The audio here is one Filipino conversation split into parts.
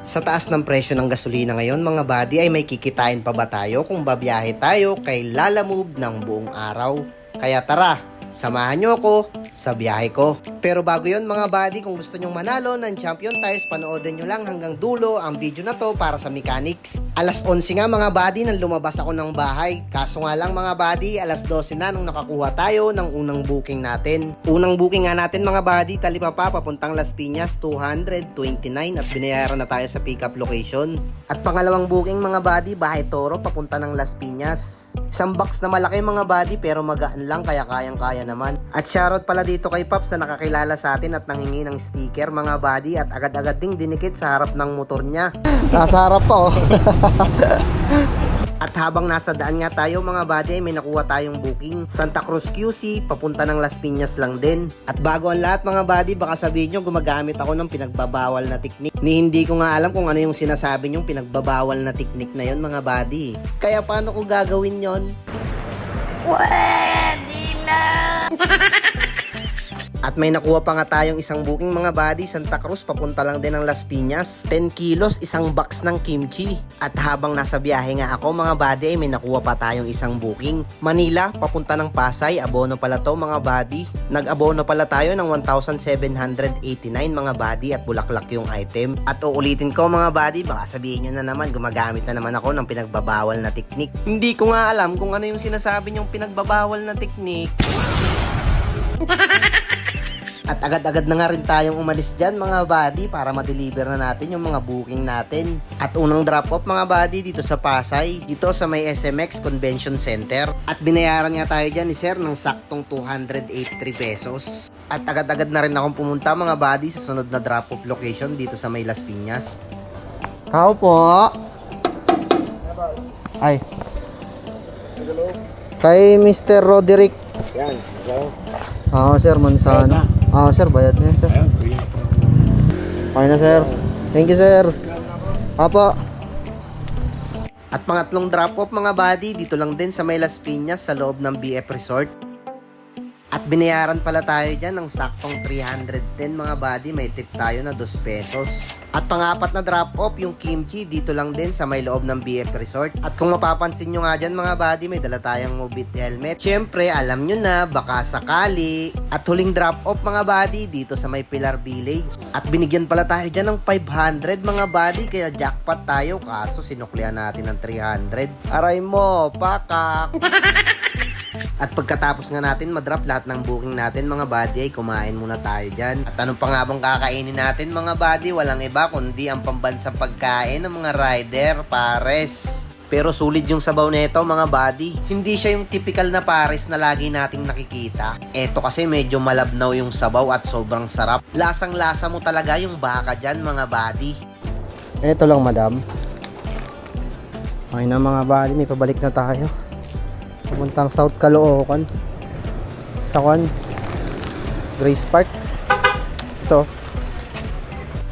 Sa taas ng presyo ng gasolina ngayon mga buddy ay may kikitain pa ba tayo kung babiyahe tayo kay Lalamove ng buong araw? Kaya tara, samahan nyo ako sa biyahe ko. Pero bago yon mga buddy, kung gusto nyong manalo ng Champion Tires, panoorin nyo lang hanggang dulo ang video na to para sa mechanics. Alas 11 nga mga buddy nang lumabas ako ng bahay. Kaso nga lang mga buddy, alas 12 na nung nakakuha tayo ng unang booking natin. Unang booking nga natin mga buddy, Talipapa papuntang Las Piñas, 229 at binayaran na tayo sa pickup location. At pangalawang booking mga buddy, Bahay Toro papunta ng Las Piñas. Isang box na malaki mga buddy pero magaan lang kaya kayang-kaya naman. At shoutout pala dito kay Pops na nakakilala sa atin at nanghingi ng sticker mga buddy at agad-agad ding dinikit sa harap ng motor niya. Nasa harap pa oh. At habang nasa daan nga tayo mga buddy, may nakuha tayong booking. Santa Cruz QC, papunta ng Las Piñas lang din. At bago ang lahat mga buddy, baka sabihin nyo gumagamit ako ng pinagbabawal na teknik. Hindi ko nga alam kung ano yung sinasabi nyong pinagbabawal na teknik na yon mga buddy. Kaya paano ko gagawin yon? Pwede na! At may nakuha pa nga tayong isang booking mga buddy, Santa Cruz papunta lang din ng Las Piñas. 10 kilos, isang box ng kimchi. At habang nasa biyahe nga ako mga buddy, ay may nakuha pa tayong isang booking. Manila papunta ng Pasay, abono pala to mga buddy. Nag-abono pala tayo ng 1,789 mga buddy at bulaklak yung item. At uulitin ko mga buddy, baka sabihin nyo na naman gumagamit na naman ako ng pinagbabawal na teknik. Hindi ko nga alam kung ano yung sinasabi nyong pinagbabawal na teknik. At agad-agad na nga rin tayong umalis dyan mga buddy para ma-deliver na natin yung mga booking natin. At unang drop-off mga buddy dito sa Pasay, dito sa may SMX Convention Center. At binayaran nga tayo dyan ni sir ng saktong 283 pesos. At agad-agad na rin akong pumunta mga buddy sa sunod na drop-off location dito sa may Las Piñas. Kao po. Ay. Kay Mr. Roderick. Yan, Oo sir, Mansano. Sir, bayad na yan sir. Okay na sir. Thank you sir. Apo. At pangatlong drop off mga buddy, dito lang din sa may Las Piñas sa loob ng BF Resort. At binayaran pala tayo dyan ng saktong 310 mga buddy, may tip tayo na 2 pesos. At pangapat na drop off yung kimchi dito lang din sa may loob ng BF Resort. At kung mapapansin nyo nga dyan mga buddy, may dala tayong Mobit helmet. Syempre alam nyo na, baka sakali. At huling drop off mga buddy dito sa may Pilar Village. At binigyan pala tayo dyan ng 500 mga buddy, kaya jackpot tayo kaso sinuklian natin ng 300. Aray mo, pakak. At pagkatapos nga natin madrop lahat ng booking natin mga buddy, ay kumain muna tayo dyan. At anong pa nga bang kakainin natin mga buddy? Walang iba kundi ang pambansang pagkain ng mga rider, pares. Pero sulit yung sabaw nito mga buddy. Hindi siya yung typical na pares na lagi nating nakikita. Eto kasi medyo malabnaw yung sabaw at sobrang sarap. Lasang lasa mo talaga yung baka dyan mga buddy. Eto lang madam. Okay na mga buddy, may pabalik na tayo. Pupuntang South Caloocan sa Grace Park. Ito.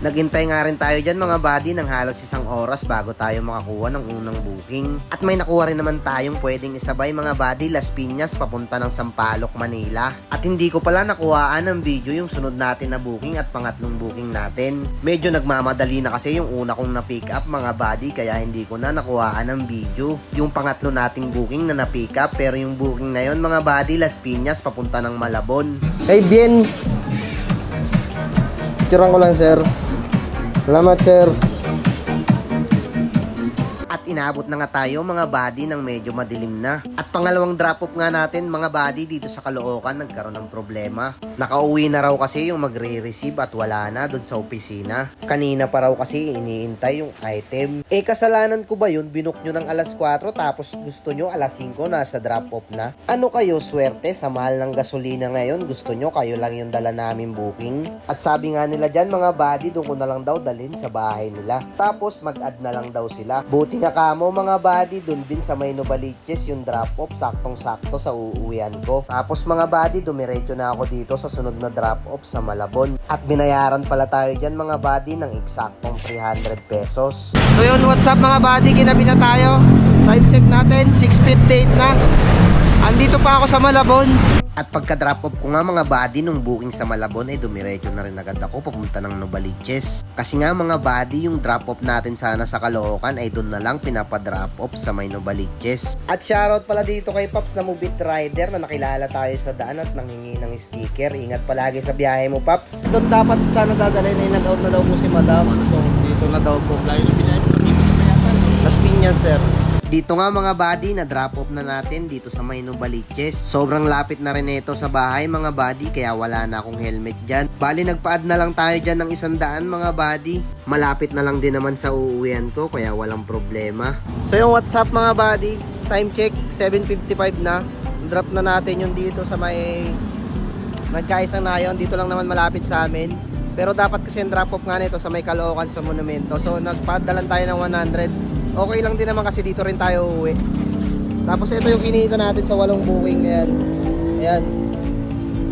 Naghintay nga rin tayo dyan mga buddy ng halos 1 oras bago tayo makakuha ng unang booking. At may nakuha rin naman tayong pwedeng isabay mga buddy, Las Piñas papunta ng Sampaloc, Manila. At hindi ko pala nakuhaan ng video yung sunod natin na booking at pangatlong booking natin. Medyo nagmamadali na kasi yung una kong na-pick up mga buddy, kaya hindi ko na nakuhaan ng video yung pangatlo nating booking na na-pick up. Pero yung booking na yon mga buddy, Las Piñas papunta ng Malabon. Hey bien, tirang ko lang sir. Salamat sir. At inabot na nga tayo mga buddy ng medyo madilim na. At pangalawang drop off nga natin mga buddy dito sa Caloocan, nagkaroon ng problema. Nakauwi na raw kasi yung magre-receive at wala na doon sa opisina. Kanina pa raw kasi iniintay yung item. Kasalanan ko ba yun? Binook nyo ng alas 4 tapos gusto nyo alas 5 nasa drop off na? Ano kayo, swerte sa mahal ng gasolina ngayon? Gusto nyo kayo lang yung dala namin booking? At sabi nga nila dyan mga buddy, doon ko na lang daw dalhin sa bahay nila. Tapos mag-add na lang daw sila. Buti nga kamo mga buddy, doon din sa may Novaliches yung drop off, saktong-sakto sa uuwian ko. Tapos mga buddy, dumiretso na ako dito sa sunod na drop off sa Malabon. At binayaran pala tayo dyan mga buddy ng eksaktong 300 pesos. So yun, what's up mga buddy, ginabi na tayo. Time check natin, 6:58 na. Andito pa ako sa Malabon. At pagka-drop off ko nga mga buddy nung booking sa Malabon ay dumiretso na rin agad ako papunta ng Novaliches. Kasi nga mga buddy yung drop off natin sana sa Caloocan ay doon na lang pinapa-drop off sa may Novaliches. At shoutout pala dito kay Paps na Mubit Rider na nakilala tayo sa daan at nanghingi ng sticker. Ingat palagi sa biyahe mo, Paps. Doon dapat sana dadalhin ay nag-out na daw po si Madam. So, dito na daw po. Layo na pinay mo, dito na yata. Las Piñas, sir. Dito nga mga buddy, na drop off na natin dito sa may Novaliches. Sobrang lapit na rin ito sa bahay mga buddy, kaya wala na akong helmet dyan. Bali nagpa-add na lang tayo dyan ng 100 mga buddy. Malapit na lang din naman sa uuwian ko, kaya walang problema. So yung WhatsApp mga buddy, time check, 7:55 na. Drop na natin yung dito sa may Nagkaisang na yun. Dito lang naman malapit sa amin. Pero dapat kasi drop off nga nito sa may Caloocan sa Monumento. So nagpadalan tayo ng 100. Okay lang din naman kasi dito rin tayo uuwi. Tapos ito yung kinita natin sa 8 booking. Ayan. Ayan.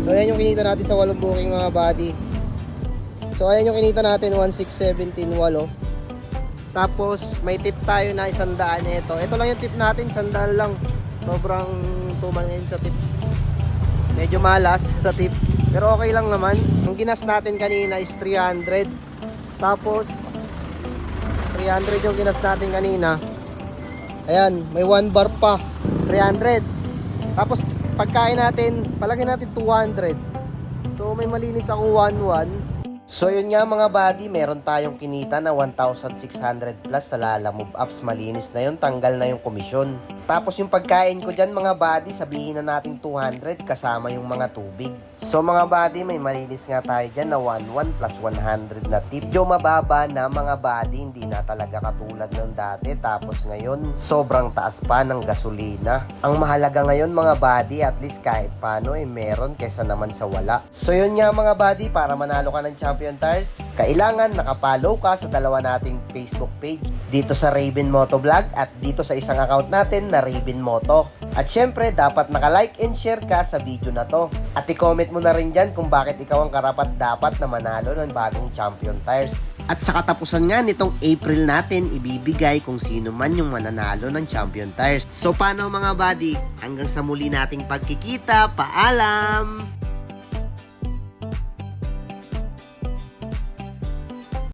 So ayan yung kinita natin sa 8 booking mga buddy. So ayan yung kinita natin 1617 8. Tapos may tip tayo na 100 ito. Ito lang yung tip natin, 100 lang. Sobrang tumal ngayon sa tip. Medyo malas sa tip. Pero okay lang naman. Ang ginas natin kanina is 300. Tapos 300 yung ginas natin kanina. Ayan, may 1 bar pa. 300. Tapos pagkain natin, palagay natin 200. So may malinis ako 11. So yun nga mga buddy, meron tayong kinita na 1,600 plus sa Lala Move Apps. Malinis na yun, tanggal na yung komisyon. Tapos yung pagkain ko dyan mga buddy, sabihin na natin 200 kasama yung mga tubig. So mga buddy, may malinis nga tayo dyan na 11 plus 100 na tip. Medyo mababa na mga buddy, hindi na talaga katulad ng dati. Tapos ngayon, sobrang taas pa ng gasolina. Ang mahalaga ngayon mga buddy, at least kahit paano meron kesa naman sa wala. So yun nga mga buddy, para manalo ka ng Champion Tires, kailangan nakapollow ka sa dalawa nating Facebook page. Dito sa Raven Moto Vlog at dito sa isang account natin na Raven Moto. At syempre, dapat naka-like and share ka sa video na to. At i-comment mo na rin dyan kung bakit ikaw ang karapat-dapat na manalo ng bagong Champion Tires. At sa katapusan nga nitong April natin, ibibigay kung sino man yung mananalo ng Champion Tires. So paano mga buddy? Hanggang sa muli nating pagkikita, paalam!